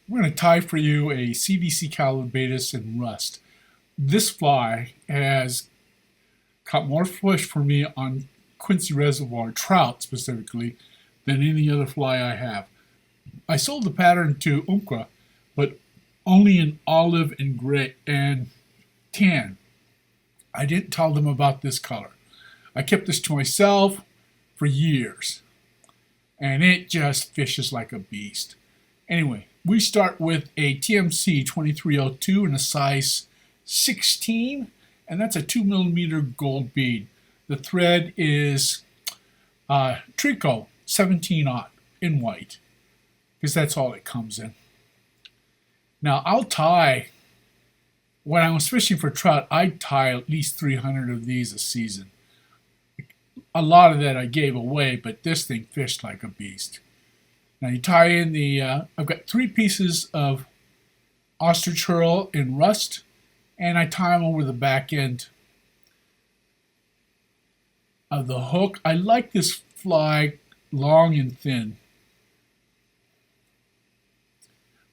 I'm going to tie for you a CDC Callibaetis in rust. This fly has caught more fish for me on Quincy Reservoir, trout specifically, than any other fly I have. I sold the pattern to Umpqua, but only in olive and gray and tan. I didn't tell them about this color. I kept this to myself for years, and it just fishes like a beast. Anyway, we start with a TMC 2302 in a size 16, and that's a 2 millimeter gold bead. The thread is Trico 17-aught in white, because that's all it comes in. Now, I'll tie, when I was fishing for trout, I'd tie at least 300 of these a season. A lot of that I gave away, but this thing fished like a beast. Now you tie in I've got 3 pieces of ostrich herl in rust, and I tie them over the back end of the hook. I like this fly long and thin.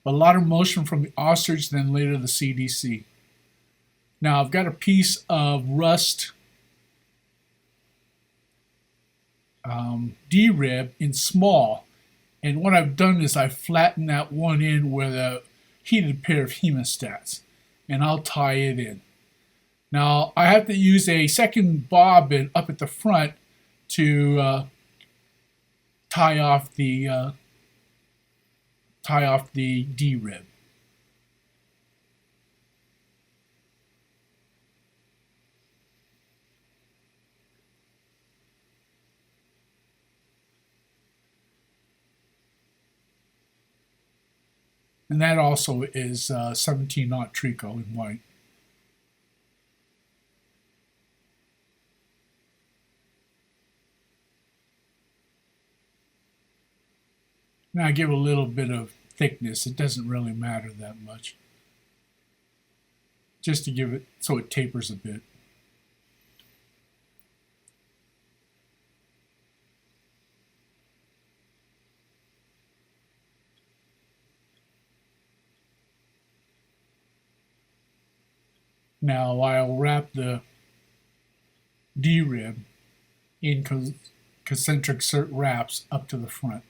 A lot of motion from the ostrich, then later the CDC. Now I've got a piece of rust D-rib in small, and what I've done is I've flattened that one in with a heated pair of hemostats, and I'll tie it in. Now I have to use a second bobbin up at the front to tie off the D-rib. And that also is 17-aught Trico in white. Now I give a little bit of thickness. It doesn't really matter that much. Just to give it so it tapers a bit. Now I'll wrap the D-rib in concentric wraps up to the front.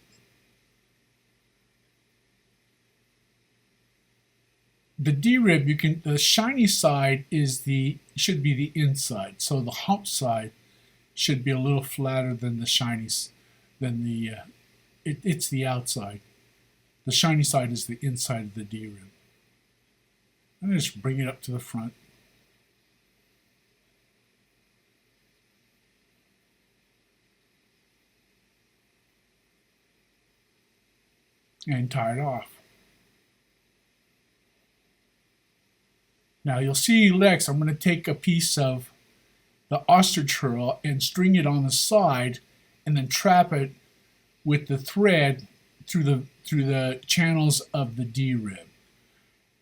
The D-rib, the shiny side should be the inside, so the hump side should be a little flatter than the shiny, it's the outside. The shiny side is the inside of the D-rib. I'm going to just bring it up to the front. And tie it off. Now you'll see next I'm going to take a piece of the ostrich herl and string it on the side and then trap it with the thread through the channels of the D-rib.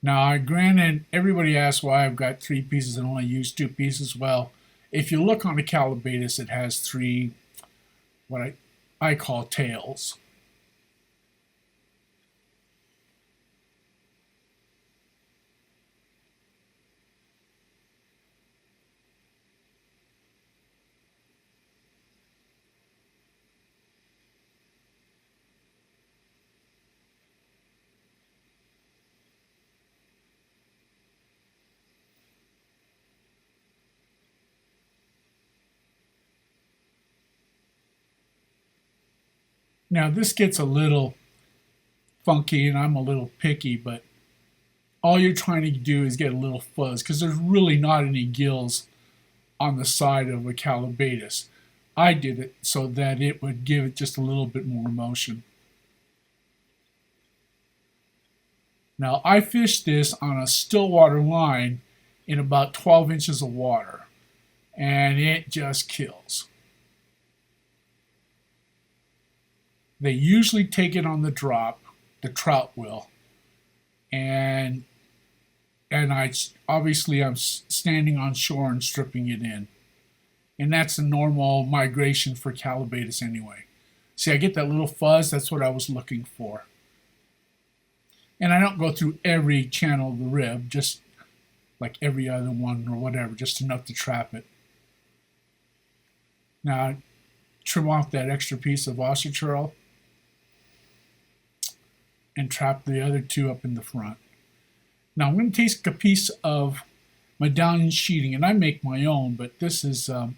Now granted, everybody asks why I've got 3 pieces and only use 2 pieces. Well, if you look on the Callibaetis, it has 3 what I call tails. Now this gets a little funky and I'm a little picky, but all you're trying to do is get a little fuzz because there's really not any gills on the side of a Callibaetis. I did it so that it would give it just a little bit more motion. Now I fished this on a still water line in about 12 inches of water, and it just kills. They usually take it on the drop, the trout will, and I'm standing on shore and stripping it in, and that's the normal migration for Callibaetis anyway. See, I get that little fuzz. That's what I was looking for. And I don't go through every channel of the rib, just like every other one or whatever, just enough to trap it. Now I trim off that extra piece of ossicurl and trap the other two up in the front. Now I'm going to take a piece of medallion sheeting, and I make my own, but this is, I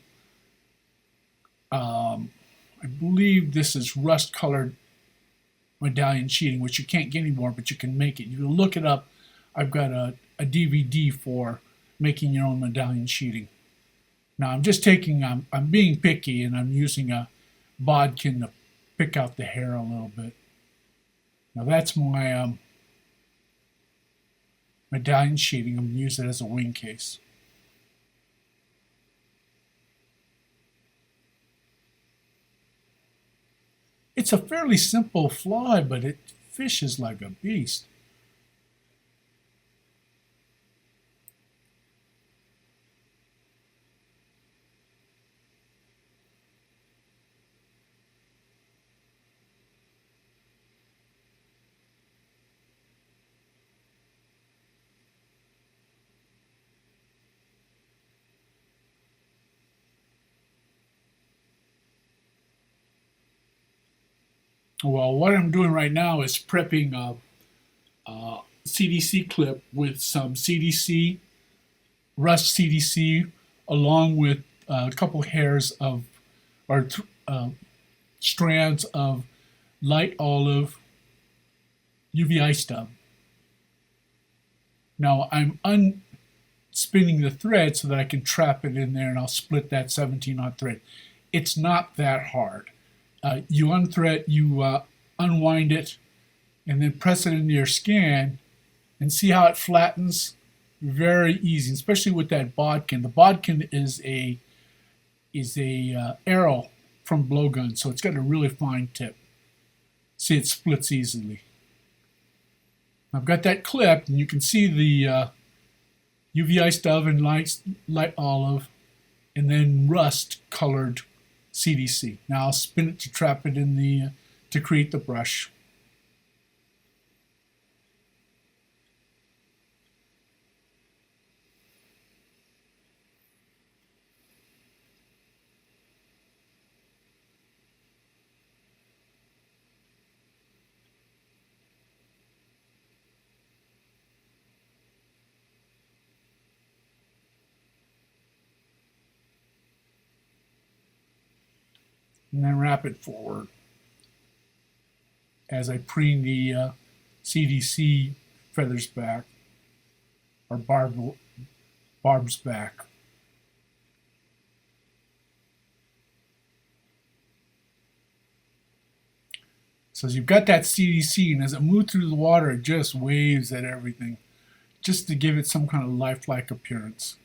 believe this is rust-colored medallion sheeting, which you can't get anymore, but you can make it. You can look it up. I've got a DVD for making your own medallion sheeting. Now I'm just taking, I'm being picky, and I'm using a bodkin to pick out the hair a little bit. Now that's my medallion sheeting. I'm going to use it as a wing case. It's a fairly simple fly, but it fishes like a beast. Well, what I'm doing right now is prepping a CDC clip with some CDC, rust CDC, along with a couple hairs of, or strands of light olive UVI stub. Now I'm unspinning the thread so that I can trap it in there, and I'll split that 17-aught thread. It's not that hard. You unthread, you unwind it, and then press it into your scan, and see how it flattens. Very easy, especially with that bodkin. The bodkin is a arrow from blowgun, so it's got a really fine tip. See, it splits easily. I've got that clipped, and you can see the UVI stub and light olive, and then rust colored CDC. Now I'll spin it to trap it in the, to create the brush. And then wrap it forward as I preen the CDC feathers back, or barbs back. So as you've got that CDC, and as it moves through the water, it just waves at everything, just to give it some kind of lifelike appearance.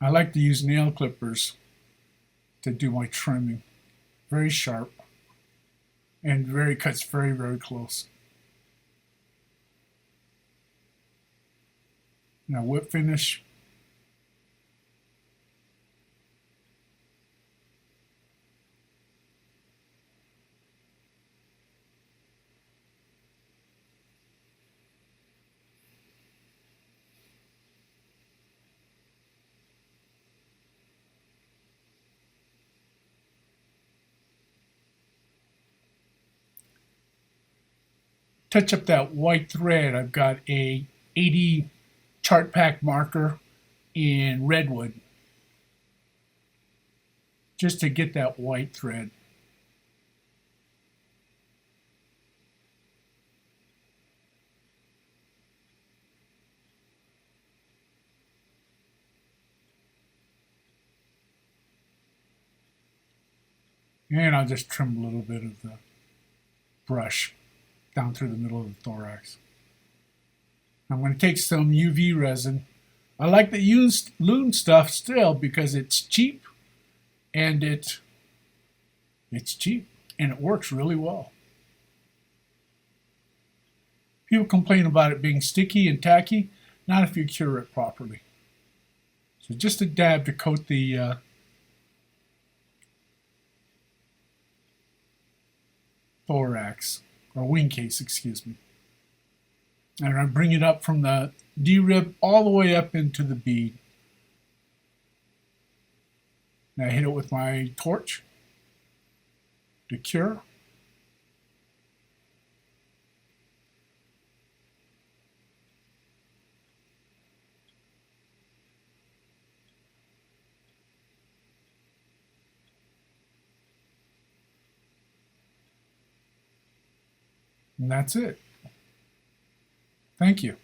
I like to use nail clippers to do my trimming. Very sharp and cuts very, very close. Now whip finish. Touch up that white thread. I've got a 80 chart pack marker in redwood, just to get that white thread. And I'll just trim a little bit of the brush down through the middle of the thorax. I'm going to take some UV resin. I like the loon stuff still because it's cheap, and it's cheap and it works really well. People complain about it being sticky and tacky, not if you cure it properly. So just a dab to coat the thorax, or wing case, excuse me. And I bring it up from the D rib all the way up into the bead. And I hit it with my torch to cure. And that's it. Thank you.